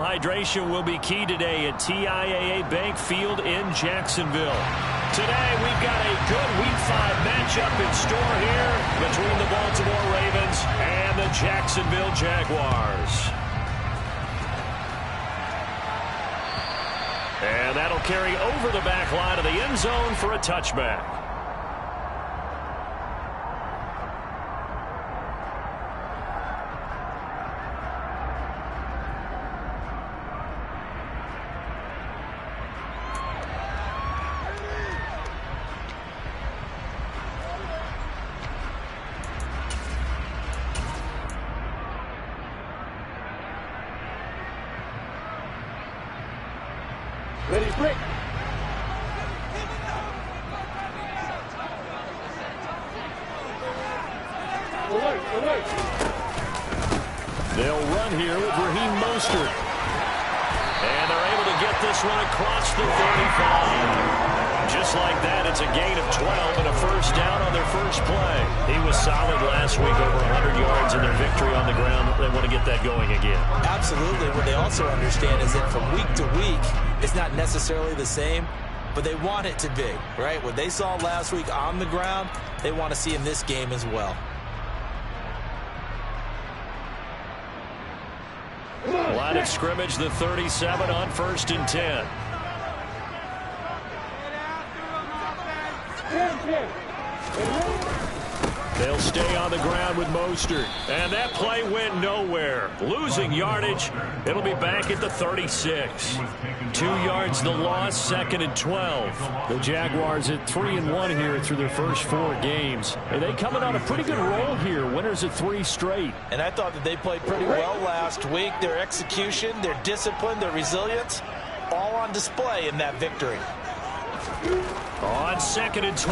Hydration will be key today at TIAA Bank Field in Jacksonville. Today we've got a good Week 5 matchup in store here between the Baltimore Ravens and the Jacksonville Jaguars. And that'll carry over the back line of the end zone for a touchback. Ready, break. Alert, alert. They'll run here with Raheem Mostert. And they're able to get this one across the 35. Just like that, it's a gain of 12 and a first down on their first play. He was solid last week, over 100 yards in their victory on the ground. They want to get that going again. Absolutely. What they also understand is that from week to week, it's not necessarily the same, but they want it to be, right? What they saw last week on the ground, they want to see in this game as well. Line of scrimmage, the 37 on 1st and 10. They'll stay on the ground with Mostert. And that play went nowhere. Losing yardage. It'll be back at the 36. 2 yards the loss, 2nd and 12. The Jaguars at 3-1 here through their first 4 games. Are they coming on a pretty good roll here? Winners of 3 straight. And I thought that they played pretty well last week. Their execution, their discipline, their resilience, all on display in that victory. On 2nd and 12,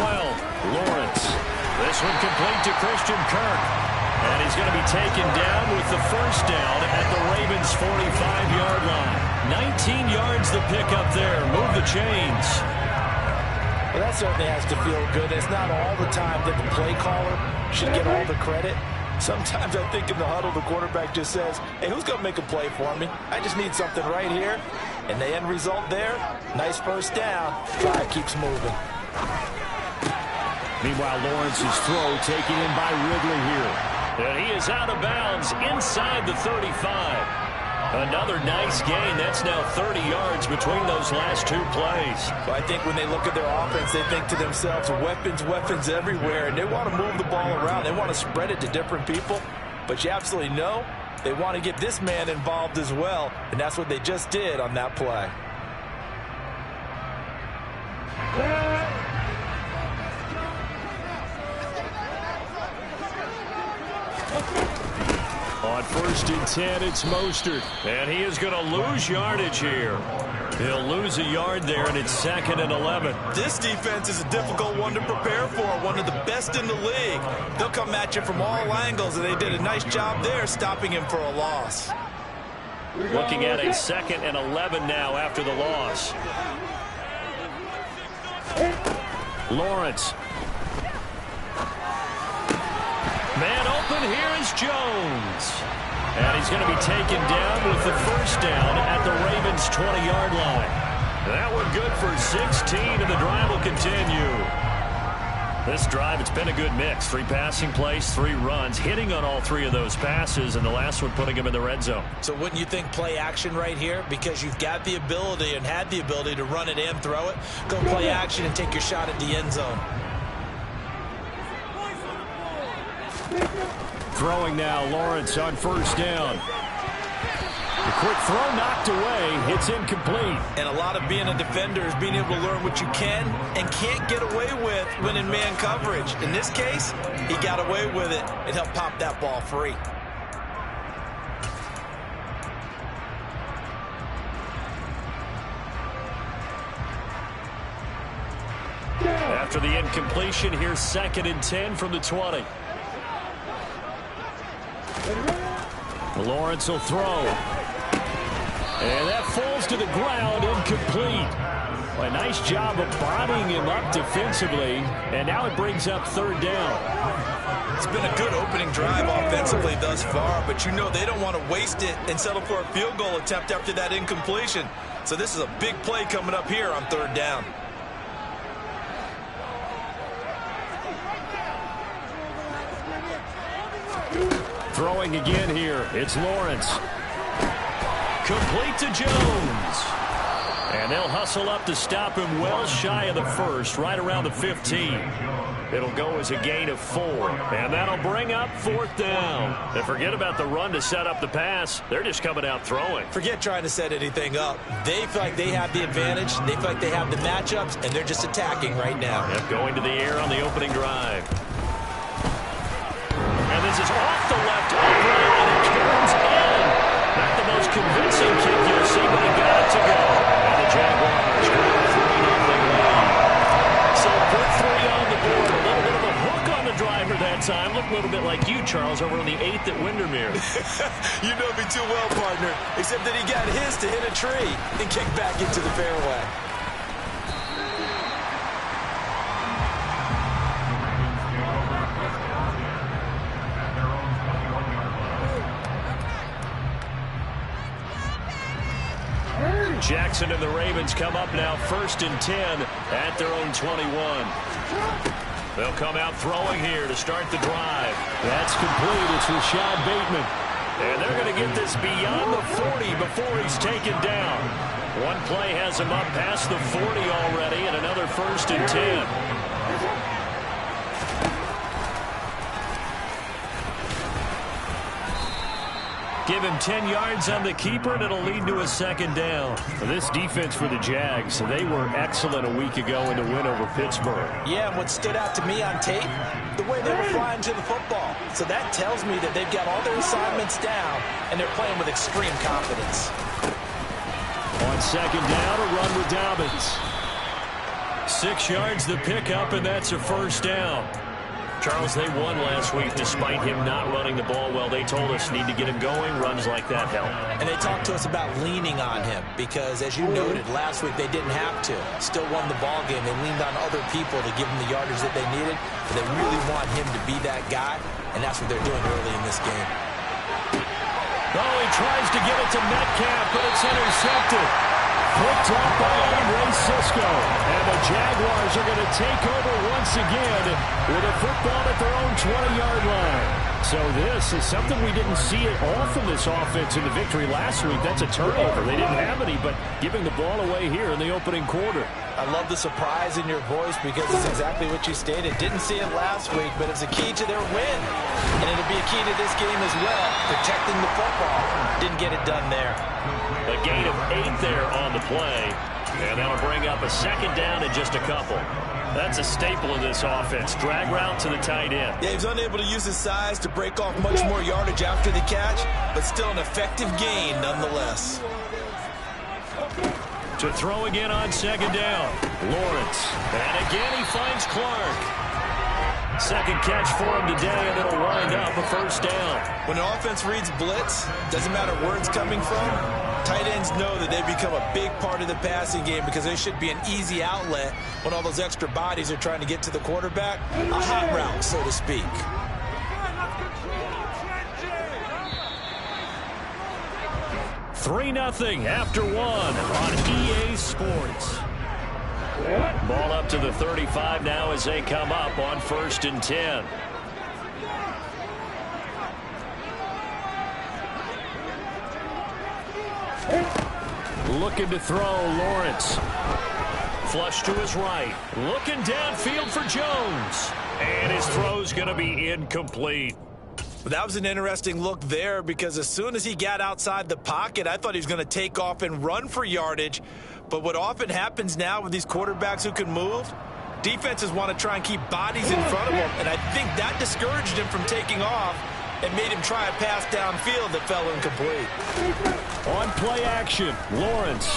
Lawrence. This one complete to Christian Kirk. And he's going to be taken down with the first down at the Ravens' 45-yard line. 19 yards the pickup there. Move the chains. Well, that certainly has to feel good. It's not all the time that the play caller should get all the credit. Sometimes I think in the huddle, the quarterback just says, hey, who's going to make a play for me? I just need something right here. And the end result there, nice first down. Drive keeps moving. Meanwhile, Lawrence's throw taken in by Ridley here. And he is out of bounds inside the 35. Another nice gain. That's now 30 yards between those last 2 plays. Well, I think when they look at their offense, they think to themselves, weapons, weapons everywhere. And they want to move the ball around. They want to spread it to different people. But you absolutely know they want to get this man involved as well. And that's what they just did on that play. On 1st and 10, it's Mostert. And he is going to lose yardage here. He'll lose a yard there, and it's 2nd and 11. This defense is a difficult one to prepare for, one of the best in the league. They'll come at you from all angles, and they did a nice job there stopping him for a loss. Looking at a 2nd and 11 now after the loss. Lawrence. Man open, here is Jones. And he's going to be taken down with the first down at the Ravens' 20-yard line. That one good for 16, and the drive will continue. This drive, it's been a good mix. 3 passing plays, 3 runs, hitting on all 3 of those passes, and the last one putting him in the red zone. So wouldn't you think play action right here? Because you've got the ability and had the ability to run it and throw it. Go play action and take your shot at the end zone. Throwing now, Lawrence on first down. The quick throw knocked away. It's incomplete. And a lot of being a defender is being able to learn what you can and can't get away with when in man coverage. In this case, he got away with it and helped pop that ball free. After the incompletion, here's 2nd and 10 from the 20. Lawrence will throw. And that falls to the ground, incomplete. Well, a nice job of bodying him up defensively, and now it brings up third down. It's been a good opening drive offensively thus far, but you know they don't want to waste it and settle for a field goal attempt after that incompletion. So this is a big play coming up here on third down. Throwing again here, it's Lawrence. Complete to Jones. And they'll hustle up to stop him well shy of the first, right around the 15. It'll go as a gain of 4. And that'll bring up fourth down. And forget about the run to set up the pass. They're just coming out throwing. Forget trying to set anything up. They feel like they have the advantage. They feel like they have the matchups, and they're just attacking right now. Yep, going to the air on the opening drive. And this is off the left upright, and it turns in. Not the most convincing kick you'll see, but he got it to go. And the Jaguars grab a 3-0 lead. So put 3 on the board. A little bit of a hook on the driver that time. Looked a little bit like you, Charles, over on the 8th at Windermere. You know me too well, partner. Except that he got his to hit a tree and kick back into the fairway. Jackson and the Ravens come up now 1st and 10 at their own 21. They'll come out throwing here to start the drive. That's complete. It's Rashad Bateman. And they're going to get this beyond the 40 before he's taken down. One play has him up past the 40 already, and another 1st and 10. Give him 10 yards on the keeper, and it'll lead to a 2nd down. This defense for the Jags, they were excellent a week ago in the win over Pittsburgh. Yeah, and what stood out to me on tape, the way they were flying to the football. So that tells me that they've got all their assignments down, and they're playing with extreme confidence. On 2nd down, a run with Dobbins. 6 yards the pickup, and that's a 1st down. Charles, they won last week despite him not running the ball well. They told us need to get him going. Runs like that help. And they talked to us about leaning on him because, as you noted, last week they didn't have to. Still won the ball game. They leaned on other people to give them the yardage that they needed. But they really want him to be that guy, and that's what they're doing early in this game. Oh, he tries to get it to Metcalf, but it's intercepted. Picked up by Andre Sisco. And the Jaguars are going to take over once again with a football at their own 20-yard line. So this is something we didn't see it all from this offense in the victory last week. That's a turnover. They didn't have any, but giving the ball away here in the opening quarter. I love the surprise in your voice because it's exactly what you stated. Didn't see it last week, but it's a key to their win. And it'll be a key to this game as well, protecting the football. Didn't get it done there. A gain of 8 there on the play. And that'll bring up a 2nd down in just a couple. That's a staple of this offense. Drag route to the tight end. Yeah, he was unable to use his size to break off much more yardage after the catch, but still an effective gain nonetheless. To throw again on 2nd down. Lawrence. And again he finds Clark. 2nd catch for him today, and it'll wind up a 1st down. When an offense reads blitz, doesn't matter where it's coming from, tight ends know that they become a big part of the passing game because they should be an easy outlet when all those extra bodies are trying to get to the quarterback. A hot route, so to speak. Three 0 after 1 on EA Sports. Ball up to the 35 now as they come up on 1st and 10. Looking to throw, Lawrence. Flush to his right. Looking downfield for Jones. And his throw's going to be incomplete. That was an interesting look there because as soon as he got outside the pocket, I thought he was going to take off and run for yardage. But what often happens now with these quarterbacks who can move, defenses want to try and keep bodies in front of them. And I think that discouraged him from taking off and made him try a pass downfield that fell incomplete. On play action, Lawrence.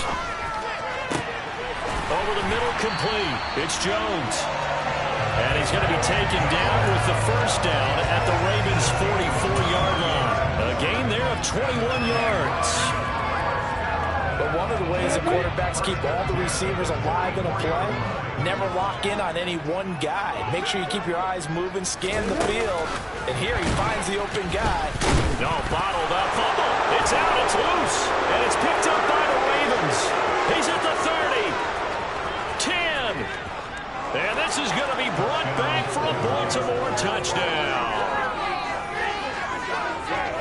Over the middle, complete. It's Jones. And he's going to be taken down with the 1st down at the Ravens' 44-yard line. A gain there of 21 yards. But one of the ways that quarterbacks keep all the receivers alive in a play, never lock in on any one guy. Make sure you keep your eyes moving, scan the field, and here he finds the open guy. No, bottled up fumble. It's out, it's loose, and it's picked up by the Ravens. He's at the 30, 10, and this is going to be brought back for a Baltimore touchdown.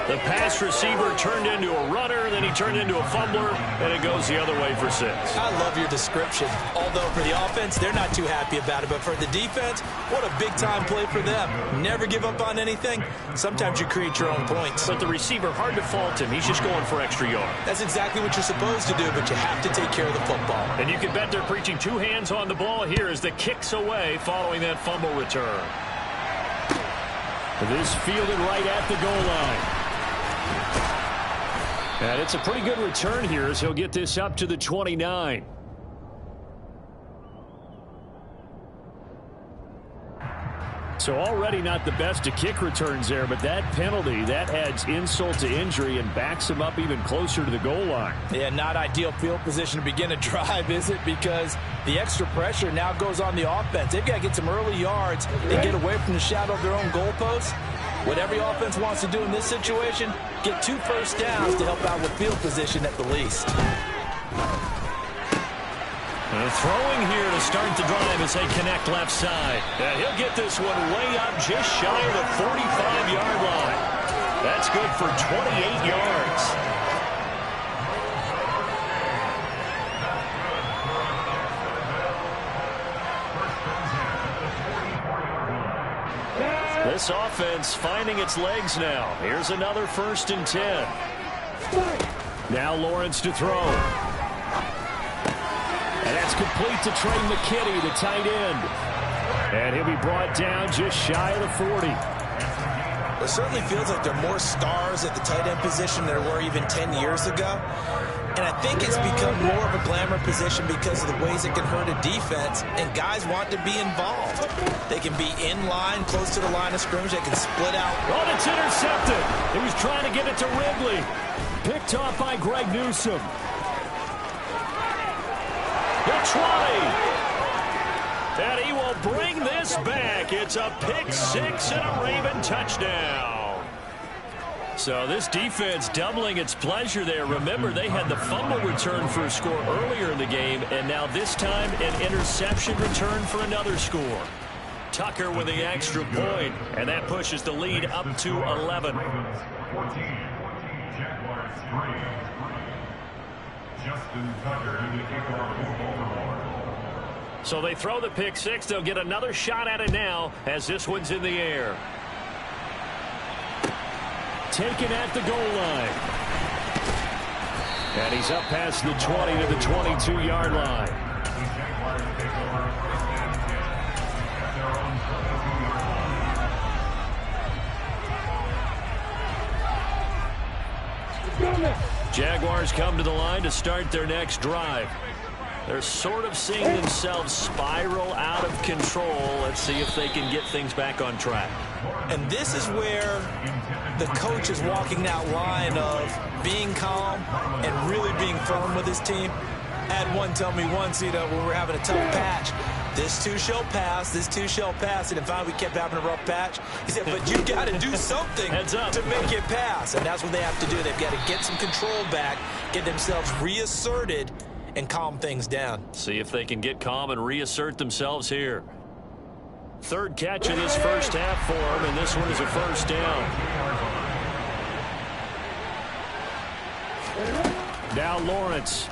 The pass receiver turned into a runner, then he turned into a fumbler, and it goes the other way for 6. I love your description. Although for the offense, they're not too happy about it. But for the defense, what a big-time play for them. Never give up on anything. Sometimes you create your own points. But the receiver, hard to fault him. He's just going for extra yard. That's exactly what you're supposed to do, but you have to take care of the football. And you can bet they're preaching 2 hands on the ball here as the kick's away following that fumble return. This fielded right at the goal line. And it's a pretty good return here as he'll get this up to the 29. So already not the best of kick returns there, but that penalty, that adds insult to injury and backs him up even closer to the goal line. Yeah, not ideal field position to begin a drive, is it? Because the extra pressure now goes on the offense. They've got to get some early yards and get away from the shadow of their own goalposts. What every offense wants to do in this situation, get 2 first downs to help out with field position at the least. Throwing here to start the drive as they connect left side. And he'll get this one way up just shy of the 45-yard line. That's good for 28 yards. This offense finding its legs now. Here's another 1st and 10. Now Lawrence to throw. And that's complete to Trey McKitty, the tight end. And he'll be brought down just shy of the 40. It certainly feels like there are more stars at the tight end position than there were even 10 years ago. And I think it's become more of a glamour position because of the ways it can hurt a defense, and guys want to be involved. They can be in line, close to the line of scrimmage. They can split out. Oh, it's intercepted. He was trying to get it to Ridley. Picked off by Greg Newsome. The 20. And he will bring this back. It's a pick 6 and a Raven touchdown. So this defense doubling its pleasure there. Remember, they had the fumble return for a score earlier in the game, and now this time an interception return for another score. Tucker with the extra point, and that pushes the lead up to 11. So they throw the pick 6. They'll get another shot at it now as this one's in the air. Taken at the goal line. And he's up past the 20 to the 22-yard line. Jaguars come to the line to start their next drive. They're sort of seeing themselves spiral out of control. Let's see if they can get things back on track. And this is where the coach is walking that line of being calm and really being firm with his team. I had one tell me once, when we're having a tough patch, this too shall pass, this too shall pass. And finally we kept having a rough patch. He said, but you got to do something to make it pass. And that's what they have to do. They've got to get some control back, get themselves reasserted, and calm things down. See if they can get calm and reassert themselves here. 3rd catch of this first half for him, and this one is a first down. Now Lawrence.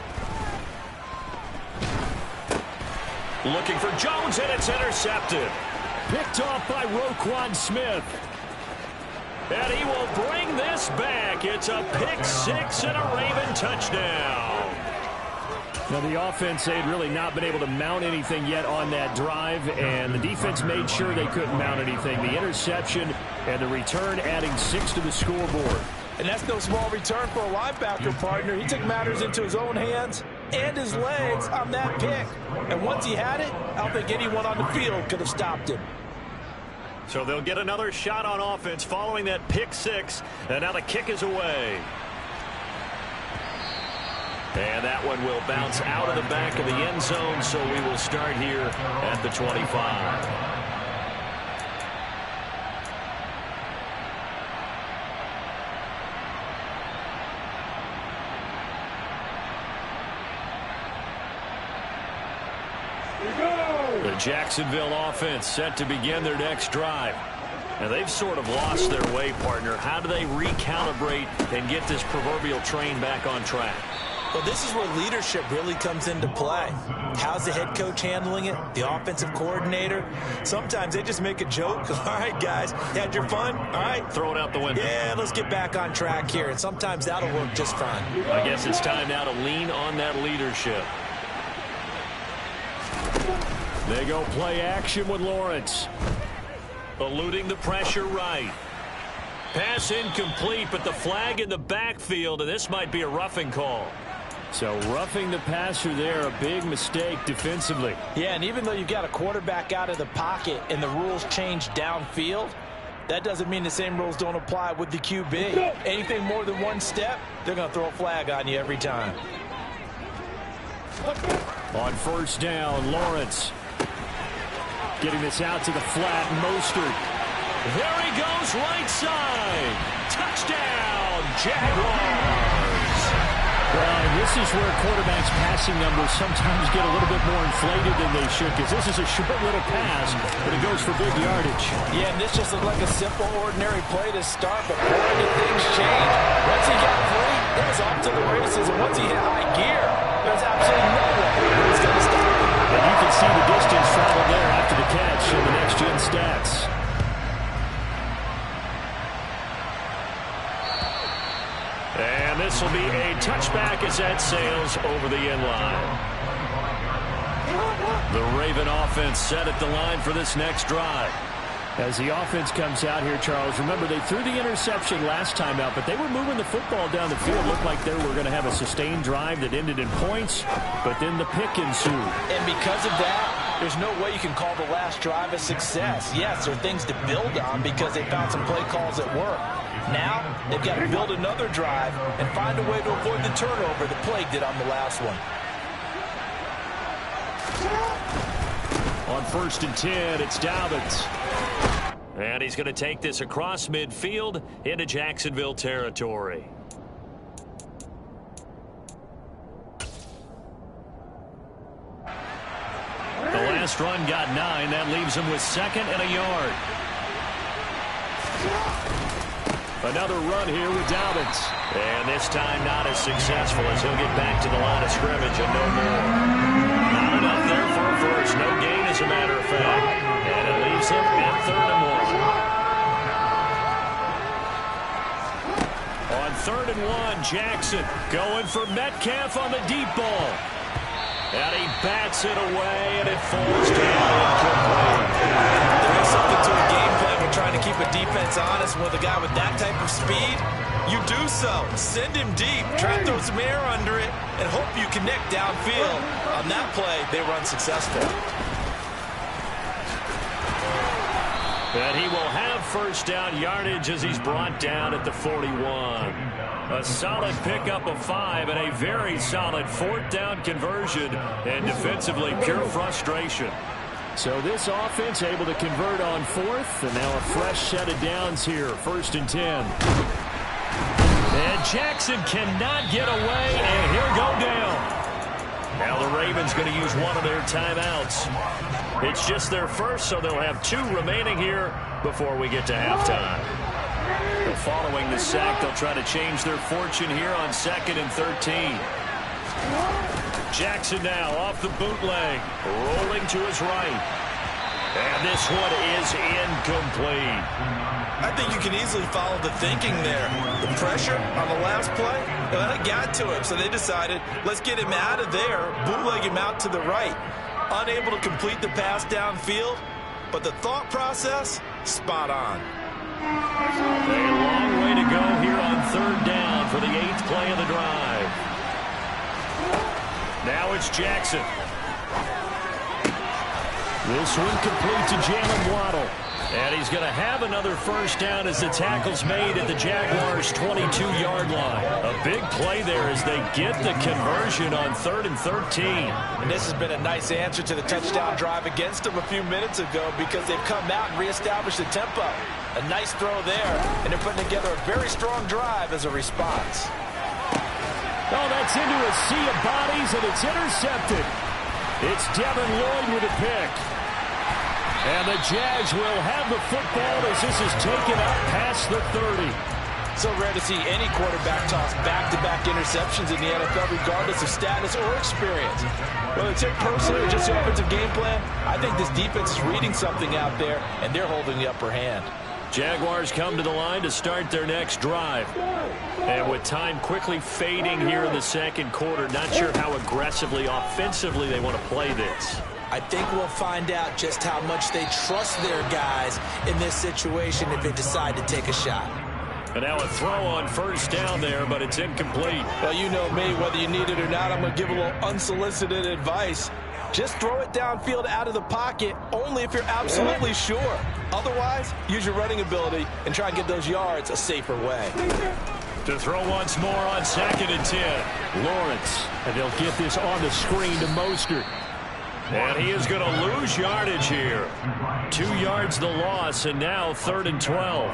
Looking for Jones, and it's intercepted. Picked off by Roquan Smith. And he will bring this back. It's a pick 6 and a Raven touchdown. Now, the offense, they had really not been able to mount anything yet on that drive, and the defense made sure they couldn't mount anything. The interception and the return adding 6 to the scoreboard. And that's no small return for a linebacker, partner. He took matters into his own hands and his legs on that pick. And once he had it, I don't think anyone on the field could have stopped him. So they'll get another shot on offense following that pick 6, and now the kick is away. And that that one will bounce out of the back of the end zone, so we will start here at the 25. The Jacksonville offense set to begin their next drive. Now, they've sort of lost their way, partner. How do they recalibrate and get this proverbial train back on track? Well, this is where leadership really comes into play. How's the head coach handling it? The offensive coordinator? Sometimes they just make a joke. All right, guys, had your fun? All right. Throw it out the window. Yeah, let's get back on track here. And sometimes that'll work just fine. I guess it's time now to lean on that leadership. They go play action with Lawrence. Eluding the pressure right. Pass incomplete, but the flag in the backfield, and this might be a roughing call. So roughing the passer there, a big mistake defensively. Yeah, and even though you've got a quarterback out of the pocket and the rules change downfield, that doesn't mean the same rules don't apply with the QB. Anything more than one step, they're going to throw a flag on you every time. On first down, Lawrence. Getting this out to the flat, Mostert. There he goes, right side. Touchdown, Jaguars. Well, and this is where quarterbacks' passing numbers sometimes get a little bit more inflated than they should, because this is a short little pass, but it goes for big yardage. Yeah, and this just looked like a simple, ordinary play to start, but boy, did things change. Once he got free, it was off to the races, and once he hit high gear, there's absolutely no way he was going to stop him. And you can see the distance traveled there after the catch in the next-gen stats. And this will be a touchback as that sails over the end line. The Raven offense set at the line for this next drive. As the offense comes out here, Charles, remember they threw the interception last time out, but they were moving the football down the field. Looked like they were going to have a sustained drive that ended in points, but then the pick ensued. And because of that, there's no way you can call the last drive a success. Yes, there are things to build on because they found some play calls that work. Now, they've got to build another drive and find a way to avoid the turnover that plagued it on the last one. On 1st and 10, it's Dobbins. And he's going to take this across midfield into Jacksonville territory. The last run got 9. That leaves him with 2nd and a yard. Another run here with Dobbins. And this time not as successful as he'll get back to the line of scrimmage and no more. Not enough there for a first. No gain, as a matter of fact. And it leaves him at 3rd and 1. On 3rd and 1, Jackson going for Metcalf on the deep ball. And he bats it away, and it falls down incomplete. There is something to a game plan when trying to keep a defense honest with a guy with that type of speed. You do so. Send him deep. Try to throw some air under it and hope you connect downfield. On that play, they were unsuccessful. And he will have first down yardage as he's brought down at the 41. A solid pickup of 5 and a very solid 4th down conversion, and defensively pure frustration. So this offense able to convert on 4th, and now a fresh set of downs here, 1st and 10. And Jackson cannot get away, and he'll go down. Now the Ravens going to use one of their timeouts. It's just their first, so they'll have 2 remaining here before we get to halftime. Following the sack, they'll try to change their fortune here on 2nd and 13. Jackson now off the bootleg, rolling to his right. And this one is incomplete. I think you can easily follow the thinking there. The pressure on the last play, it got to him, so they decided, let's get him out of there, bootleg him out to the right. Unable to complete the pass downfield, but the thought process, spot on. A long way to go here on 3rd down for the 8th play of the drive. Now it's Jackson. This one complete to Jalen Waddle. And he's going to have another first down as the tackle's made at the Jaguars' 22-yard line. A big play there as they get the conversion on 3rd and 13. And this has been a nice answer to the touchdown drive against them a few minutes ago because they've come out and reestablished the tempo. A nice throw there, and they're putting together a very strong drive as a response. Oh, that's into a sea of bodies, and it's intercepted. It's Devin Lloyd with a pick. And the Jags will have the football as this is taken up past the 30. So rare to see any quarterback toss back-to-back interceptions in the NFL, regardless of status or experience. Whether it's him personally or just the offensive game plan, I think this defense is reading something out there, and they're holding the upper hand. Jaguars come to the line to start their next drive. And with time quickly fading here in the second quarter, not sure how aggressively, offensively they want to play this. I think we'll find out just how much they trust their guys in this situation if they decide to take a shot. And now a throw on first down there, but it's incomplete. Well, you know me, whether you need it or not, I'm going to give a little unsolicited advice. Just throw it downfield out of the pocket only if you're absolutely sure. Otherwise, use your running ability and try and get those yards a safer way. To throw once more on 2nd and 10. Lawrence, and they'll get this on the screen to Mostert. And he is going to lose yardage here. 2 yards the loss, and now 3rd and 12.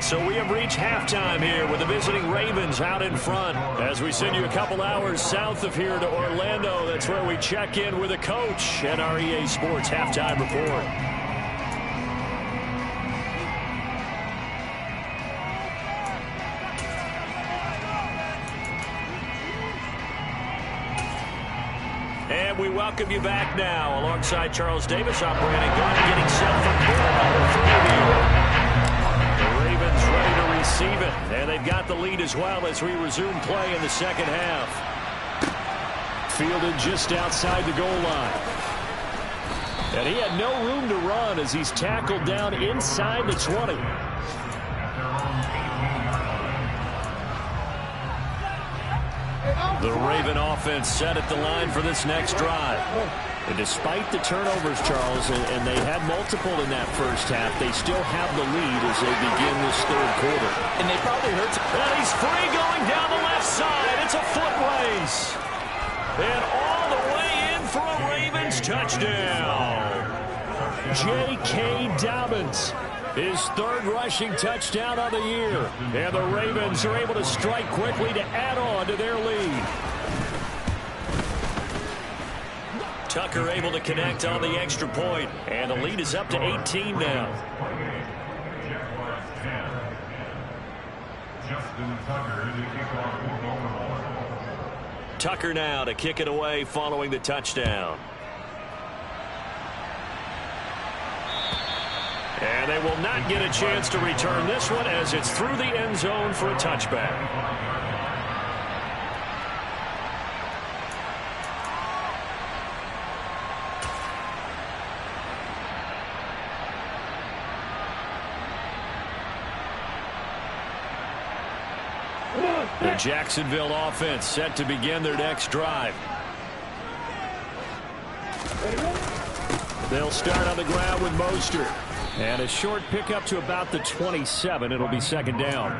So we have reached halftime here with the visiting Ravens out in front. As we send you a couple hours south of here to Orlando, that's where we check in with a coach at our EA Sports Halftime Report. And we welcome you back now alongside Charles Davis. I'm Brandon Garner getting set for quarter number 3 here. The Ravens ready to receive it, and they've got the lead as well as we resume play in the second half. Fielded just outside the goal line. And he had no room to run as he's tackled down inside the 20. The Raven offense set at the line for this next drive. And despite the turnovers, Charles, and they had multiple in that first half, they still have the lead as they begin this third quarter. And they probably hurt. And he's free going down the left side. It's a foot race. And all the way in for a Ravens touchdown. J.K. Dobbins, his 3rd rushing touchdown of the year. And the Ravens are able to strike quickly to add on to their lead. Tucker able to connect on the extra point, and the lead is up to 18 now. Tucker now to kick it away following the touchdown. And they will not get a chance to return this one as it's through the end zone for a touchback. The Jacksonville offense set to begin their next drive. They'll start on the ground with Mostert. And a short pickup to about the 27. It'll be 2nd down.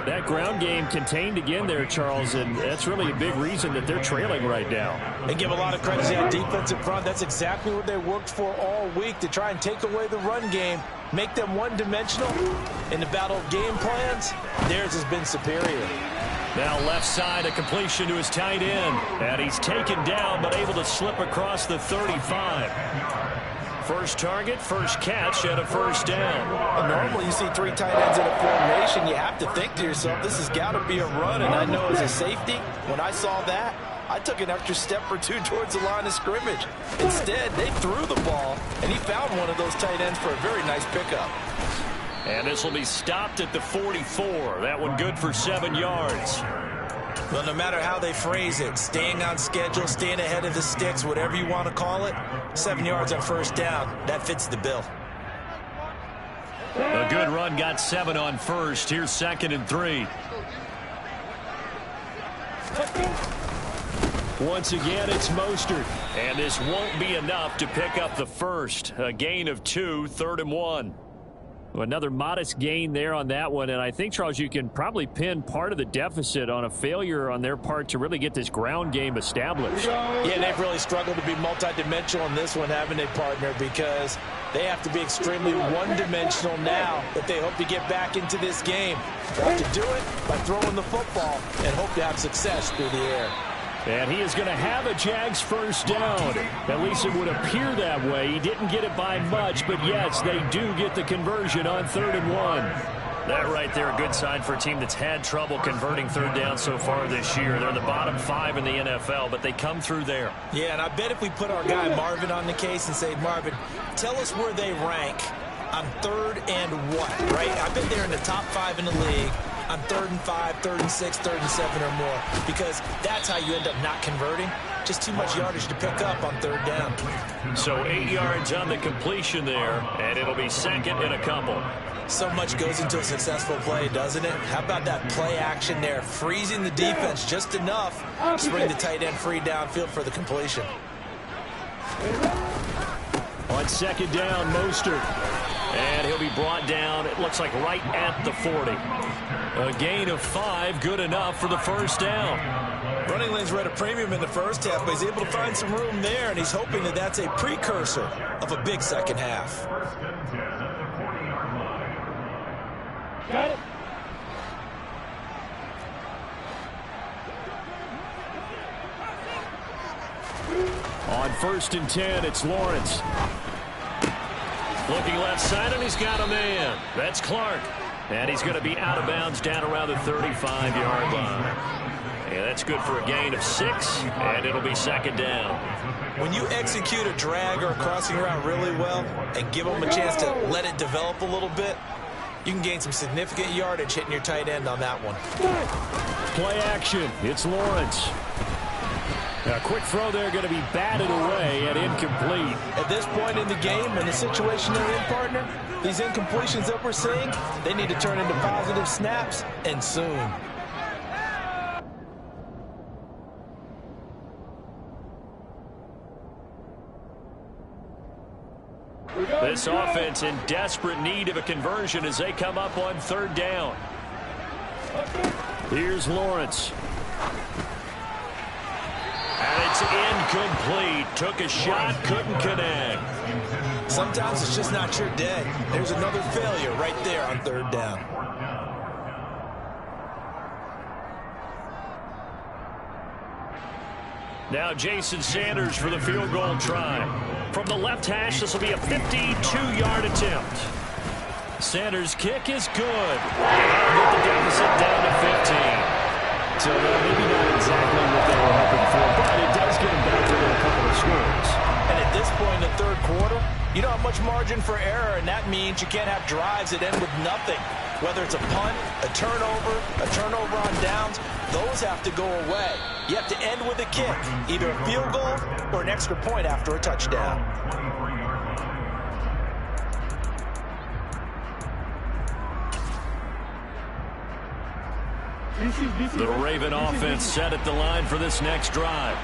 That ground game contained again there, Charles, and that's really a big reason that they're trailing right now. They give a lot of credit to that defensive front. That's exactly what they worked for all week, to try and take away the run game, make them one-dimensional. In the battle of game plans, theirs has been superior. Now left side, a completion to his tight end. And he's taken down, but able to slip across the 35. First target, first catch, and a first down. Well, normally you see 3 tight ends in a formation. You have to think to yourself, this has got to be a run. And I know as a safety, when I saw that, I took an extra step or 2 towards the line of scrimmage. Instead, they threw the ball, and he found one of those tight ends for a very nice pickup. And this will be stopped at the 44. That one good for 7 yards. Well, no matter how they phrase it, staying on schedule, staying ahead of the sticks, whatever you want to call it, 7 yards on first down, that fits the bill. A good run got 7 on first. Here's 2nd and 3. Once again, it's Mostert. And this won't be enough to pick up the first. A gain of 2, 3rd and 1. Another modest gain there on that one, and I think, Charles, you can probably pin part of the deficit on a failure on their part to really get this ground game established. Yeah, they've really struggled to be multidimensional in this one, haven't they, partner, because they have to be extremely one-dimensional now if they hope to get back into this game. They have to do it by throwing the football and hope to have success through the air. And he is going to have a Jags first down. At least it would appear that way. He didn't get it by much, but yes, they do get the conversion on 3rd and 1. That right there, a good sign for a team that's had trouble converting 3rd down so far this year. They're in the bottom 5 in the NFL, but they come through there. Yeah, and I bet if we put our guy Marvin on the case and say, Marvin, tell us where they rank on 3rd and what, right? I bet they're in the top 5 in the league on 3rd and 5, 3rd and 6, 3rd and 7 or more, because that's how you end up not converting. Just too much yardage to pick up on 3rd down. So 8 yards on the completion there, and it'll be 2nd and a couple. So much goes into a successful play, doesn't it? How about that play action there, freezing the defense just enough to bring the tight end free downfield for the completion. On 2nd down, Mostert. And he'll be brought down, it looks like right at the 40. A gain of 5, good enough for the first down. Running lanes were at a premium in the first half, but he's able to find some room there, and he's hoping that that's a precursor of a big second half. Got it. On 1st and 10, it's Lawrence. Looking left side, and he's got a man. That's Clark. And he's going to be out of bounds down around the 35-yard line. And that's good for a gain of 6, and it'll be 2nd down. When you execute a drag or a crossing route really well and give them a chance to let it develop a little bit, you can gain some significant yardage hitting your tight end on that one. Play action. It's Lawrence. A quick throw there going to be batted away and incomplete. At this point in the game and the situation they're in, partner, these incompletions that we're seeing, they need to turn into positive snaps, and soon. This offense in desperate need of a conversion as they come up on 3rd down. Here's Lawrence. And it's incomplete. Took a shot, couldn't connect. Sometimes it's just not your day. There's another failure right there on 3rd down. Now Jason Sanders for the field goal try. From the left hash, this will be a 52-yard attempt. Sanders' kick is good. Get the deficit down to 15. So maybe not exactly what they were hoping for, but it does get them back within a couple of scores. And at this point in the 3rd quarter, you don't have much margin for error, and that means you can't have drives that end with nothing. Whether it's a punt, a turnover on downs, those have to go away. You have to end with a kick, either a field goal or an extra point after a touchdown. The Raven offense set at the line for this next drive.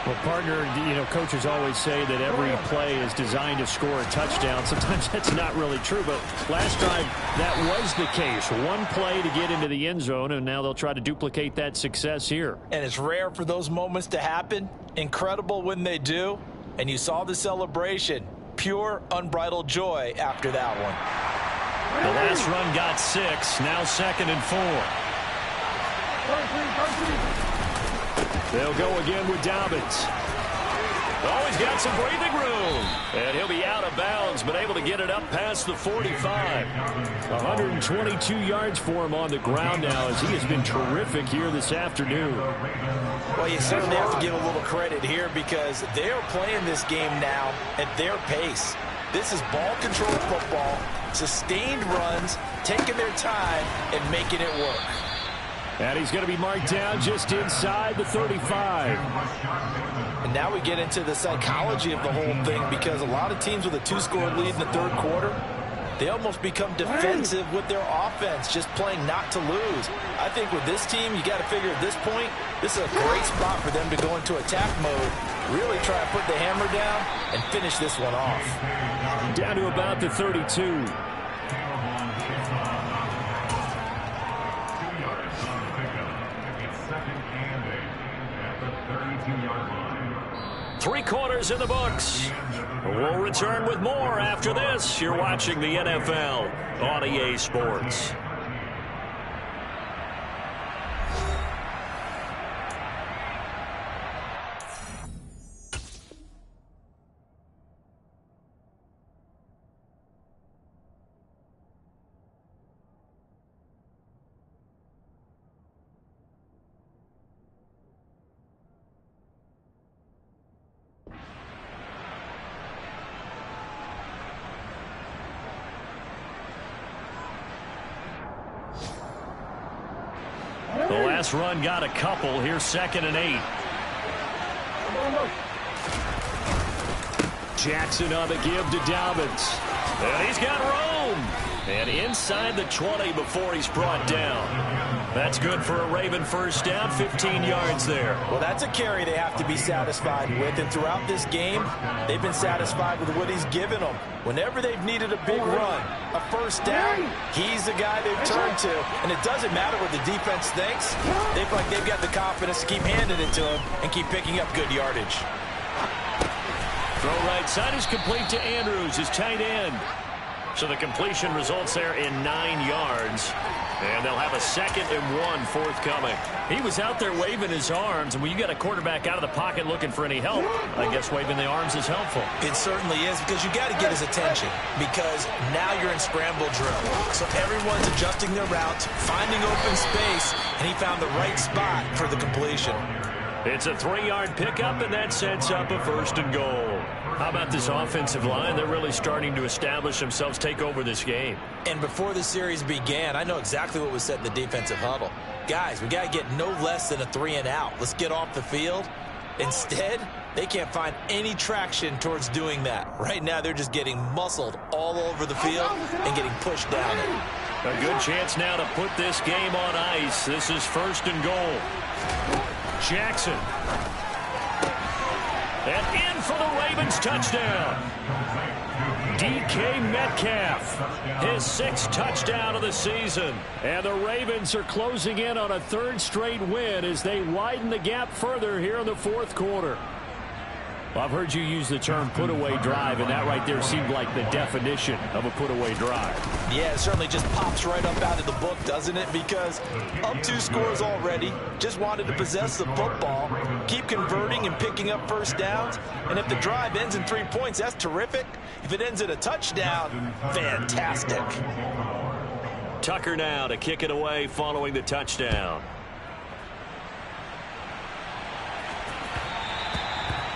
Well, partner, coaches always say that every play is designed to score a touchdown. Sometimes that's not really true, but last drive, that was the case. One play to get into the end zone, and now they'll try to duplicate that success here. And it's rare for those moments to happen. Incredible when they do. And you saw the celebration. Pure, unbridled joy after that one. The last run got 6, now 2nd and 4. They'll go again with Dobbins. Oh, he's got some breathing room. And he'll be out of bounds, but able to get it up past the 45. 122 yards for him on the ground now as he has been terrific here this afternoon. Well, you certainly have to give a little credit here because they are playing this game now at their pace. This is ball control football, sustained runs, taking their time and making it work. And he's going to be marked down just inside the 35. And now we get into the psychology of the whole thing because a lot of teams with a 2-score lead in the 3rd quarter, they almost become defensive with their offense, just playing not to lose. I think with this team, you got to figure at this point, this is a great spot for them to go into attack mode, really try to put the hammer down and finish this one off. Down to about the 32. Three quarters in the books. We'll return with more after this. You're watching the NFL on EA Sports. The last run got a couple. Here's 2nd and 8. Jackson on the give to Dobbins. And he's got room. And inside the 20 before he's brought down. That's good for a Raven first down, 15 yards there. Well, that's a carry they have to be satisfied with. And throughout this game, they've been satisfied with what he's given them. Whenever they've needed a big run, a first down, he's the guy they've turned to. And it doesn't matter what the defense thinks. They feel like they've got the confidence to keep handing it to him and keep picking up good yardage. Throw right side is complete to Andrews, his tight end. So the completion results there in 9 yards. And they'll have a 2nd and 1 forthcoming. He was out there waving his arms, and when you got a quarterback out of the pocket looking for any help, I guess waving the arms is helpful. It certainly is, because you got to get his attention, because now you're in scramble drill. So everyone's adjusting their routes, finding open space, and he found the right spot for the completion. It's a 3-yard pickup, and that sets up a 1st and goal. How about this offensive line? They're really starting to establish themselves, take over this game. And before the series began, I know exactly what was said in the defensive huddle. Guys, we got to get no less than a 3 and out. Let's get off the field. Instead, they can't find any traction towards doing that. Right now, they're just getting muscled all over the field and getting pushed down it. A good chance now to put this game on ice. This is 1st and goal. Jackson. And in for the Ravens touchdown. DK Metcalf, his 6th touchdown of the season. And the Ravens are closing in on a 3rd straight win as they widen the gap further here in the 4th quarter. Well, I've heard you use the term put-away drive, and that right there seemed like the definition of a put-away drive. Yeah, it certainly just pops right up out of the book, doesn't it? Because up 2 scores already, just wanted to possess the football, keep converting and picking up first downs. And if the drive ends in 3 points, that's terrific. If it ends in a touchdown, fantastic. Tucker now to kick it away following the touchdown.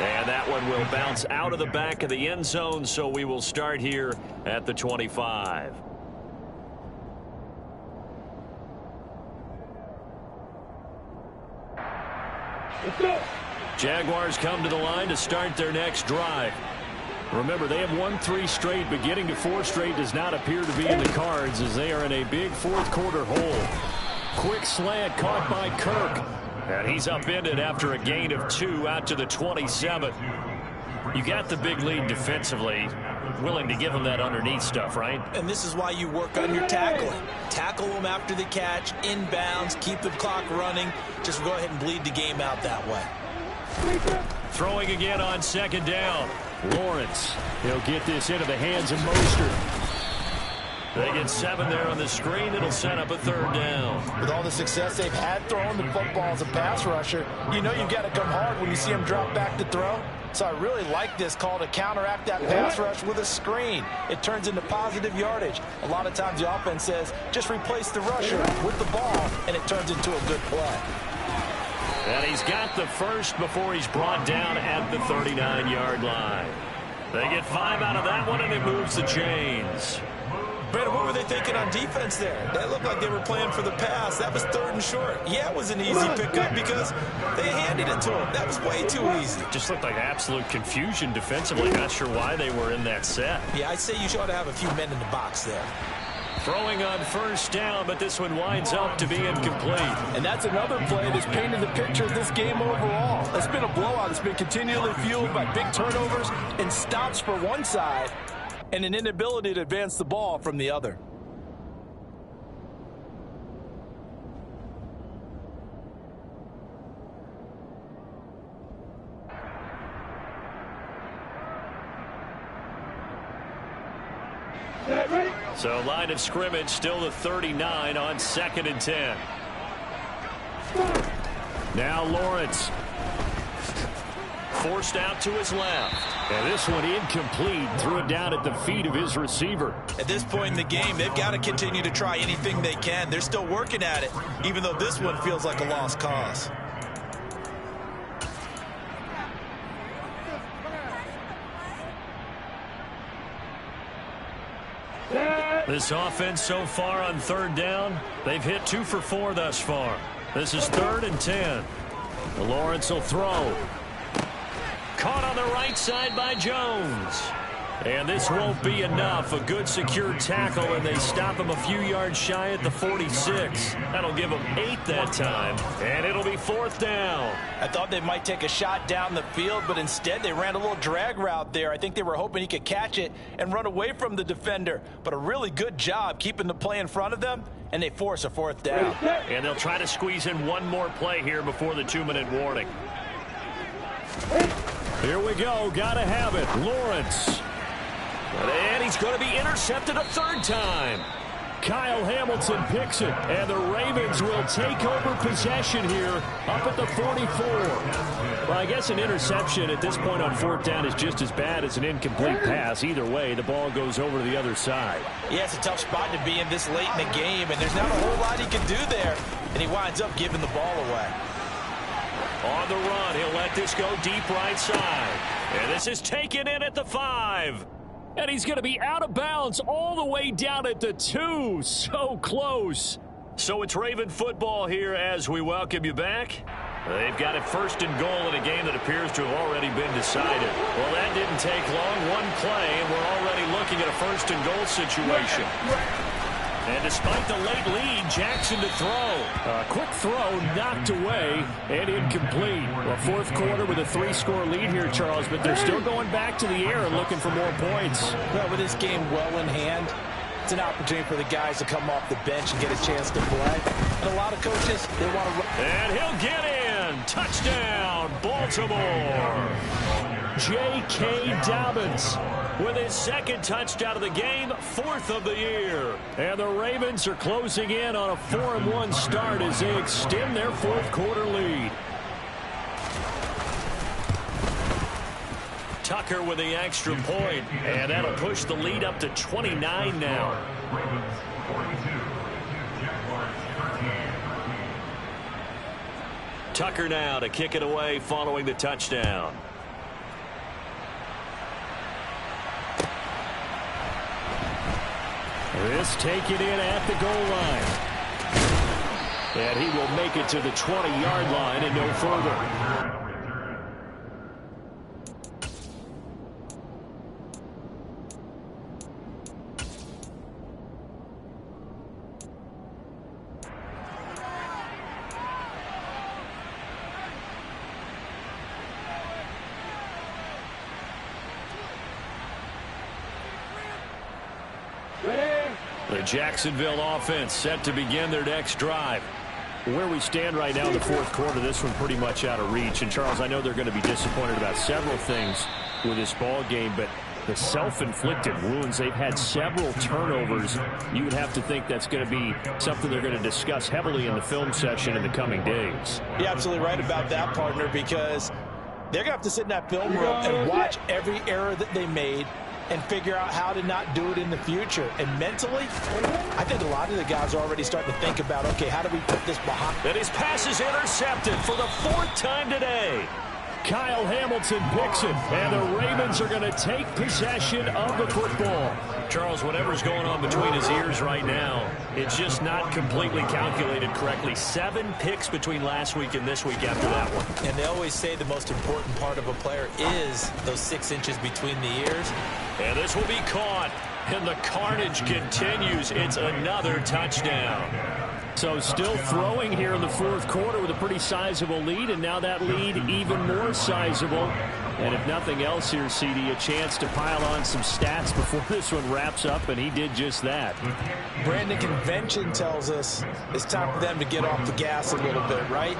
And that one will bounce out of the back of the end zone, so we will start here at the 25. Jaguars come to the line to start their next drive. Remember, they have won 3 straight, but getting to 4 straight does not appear to be in the cards as they are in a big 4th quarter hole. Quick slant caught by Kirk. And he's upended after a gain of 2 out to the 27. You got the big lead defensively. Willing to give him that underneath stuff, right? And this is why you work on your tackling. Tackle them after the catch, inbounds, keep the clock running. Just go ahead and bleed the game out that way. Throwing again on 2nd down. Lawrence, he'll get this into the hands of Mostert. They get 7 there on the screen. It'll set up a 3rd down. With all the success they've had throwing the football as a pass rusher, you know you've got to come hard when you see them drop back to throw. So I really like this call to counteract that pass rush with a screen. It turns into positive yardage. A lot of times the offense says, just replace the rusher with the ball, and it turns into a good play. And he's got the 1st before he's brought down at the 39-yard line. They get 5 out of that one, and it moves the chains. Brandon, what were they thinking on defense there? They looked like they were playing for the pass. That was 3rd and short. Yeah, it was an easy pickup because they handed it to him. That was way too easy. Just looked like absolute confusion defensively. Not sure why they were in that set. Yeah, I'd say you ought to have a few men in the box there. Throwing on 1st down, but this one winds up to be incomplete. And that's another play that's painted the picture of this game overall. It's been a blowout. It's been continually fueled by big turnovers and stops for one side and an inability to advance the ball from the other. So line of scrimmage still the 39 on 2nd and 10. Now Lawrence. Forced out to his left. And this one incomplete. Threw it down at the feet of his receiver. At this point in the game, they've got to continue to try anything they can. They're still working at it, even though this one feels like a lost cause. This offense so far on 3rd down, they've hit 2 for 4 thus far. This is 3rd and 10. Lawrence will throw. Caught on the right side by Jones. And this won't be enough. A good secure tackle, and they stop him a few yards shy at the 46. That'll give them 8 that time, and it'll be 4th down. I thought they might take a shot down the field, but instead they ran a little drag route there. I think they were hoping he could catch it and run away from the defender. But a really good job keeping the play in front of them, and they force a 4th down. And they'll try to squeeze in one more play here before the 2-minute warning. Here we go. Gotta have it. Lawrence. And he's going to be intercepted a 3rd time. Kyle Hamilton picks it, and the Ravens will take over possession here up at the 44. Well, I guess an interception at this point on 4th down is just as bad as an incomplete pass. Either way, the ball goes over to the other side. Yeah, it's a tough spot to be in this late in the game, and there's not a whole lot he can do there, and he winds up giving the ball away. On the run, he'll let this go deep right side. And this is taken in at the 5. And he's going to be out of bounds all the way down at the 2. So close. So it's Raven football here as we welcome you back. They've got it 1st and goal in a game that appears to have already been decided. Well, that didn't take long. One play, and we're already looking at a 1st and goal situation. And despite the late lead, Jackson to throw. A quick throw knocked away and incomplete. Well, 4th quarter with a 3-score lead here, Charles, but they're still going back to the air and looking for more points. Well, with this game well in hand, it's an opportunity for the guys to come off the bench and get a chance to play. And a lot of coaches, they want to run. And he'll get in. Touchdown, Baltimore. J.K. Dobbins with his 2nd touchdown of the game, 4th of the year. And the Ravens are closing in on a 4-1 start as they extend their 4th quarter lead. Tucker with the extra point, and that'll push the lead up to 29 now. Tucker now to kick it away following the touchdown. This taken in at the goal line. And he will make it to the 20-yard line and no further. The Jacksonville offense set to begin their next drive. Where we stand right now in the 4th quarter, this one pretty much out of reach. And, Charles, I know they're going to be disappointed about several things with this ball game, but the self-inflicted wounds, they've had several turnovers. You would have to think that's going to be something they're going to discuss heavily in the film session in the coming days. You're absolutely right about that, partner, because they're going to have to sit in that film room and watch every error that they made and figure out how to not do it in the future. And mentally, I think a lot of the guys are already starting to think about, okay, how do we put this behind? And his pass is intercepted for the 4th time today. Kyle Hamilton picks it, and the Ravens are going to take possession of the football. Charles, whatever's going on between his ears right now, it's just not completely calculated correctly. 7 picks between last week and this week after that one. And they always say the most important part of a player is those 6 inches between the ears. And this will be caught. And the carnage continues. It's another touchdown. So still throwing here in the fourth quarter with a pretty sizable lead, and now that lead even more sizable. And if nothing else here, CD, a chance to pile on some stats before this one wraps up, and he did just that. Brandon, convention tells us it's time for them to get off the gas a little bit, right?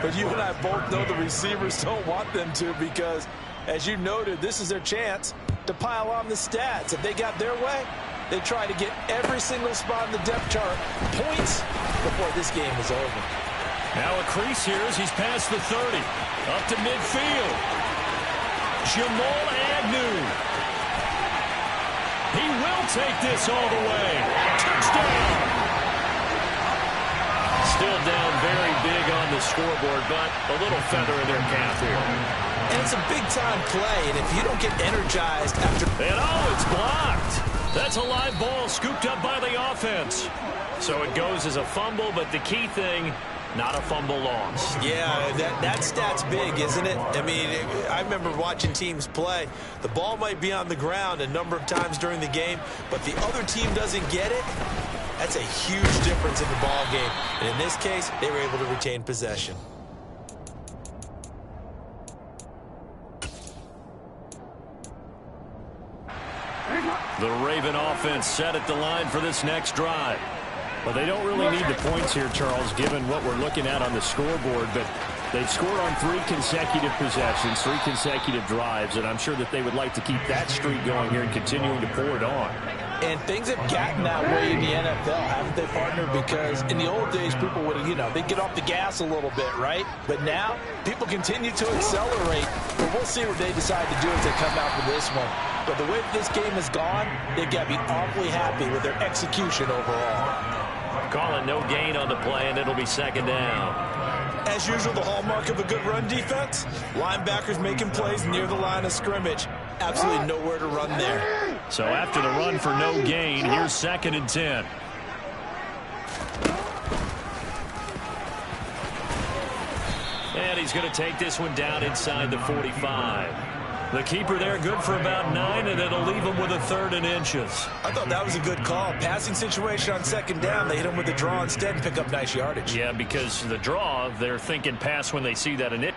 But you and I both know the receivers don't want them to because, as you noted, this is their chance to pile on the stats. If they got their way, they try to get every single spot in the depth chart points before this game is over. Now a crease here as he's past the 30. Up to midfield. Jamal Agnew. He will take this all the way. Touchdown. Still down very big on the scoreboard, but a little feather in their cap here. And it's a big-time play, and if you don't get energized after... And oh, it's blocked. That's a live ball scooped up by the offense. So it goes as a fumble, but the key thing, not a fumble loss. Yeah, that stat's big, isn't it? I mean, I remember watching teams play. The ball might be on the ground a number of times during the game, but the other team doesn't get it. That's a huge difference in the ball game. And in this case, they were able to retain possession. The Raven offense set at the line for this next drive. Well, they don't really need the points here, Charles, given what we're looking at on the scoreboard, but they've scored on 3 consecutive possessions, 3 consecutive drives, and I'm sure that they would like to keep that streak going here and continuing to pour it on. And things have gotten that way in the NFL, haven't they, partner? Because in the old days, people would, they'd get off the gas a little bit, right? But now, people continue to accelerate. But we'll see what they decide to do as they come out for this one. But the way this game has gone, they've got to be awfully happy with their execution overall. Calling no gain on the play, and it'll be second down. As usual, the hallmark of a good run defense, linebackers making plays near the line of scrimmage. Absolutely nowhere to run there. So after the run for no gain, here's 2nd and 10. And he's going to take this one down inside the 45. The keeper there good for about 9, and it'll leave him with a 3rd and inches. I thought that was a good call. Passing situation on 2nd down. They hit him with the draw instead and pick up nice yardage. Yeah, because the draw, they're thinking pass when they see that in it.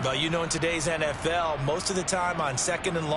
But you know, in today's NFL, most of the time on 2nd and long,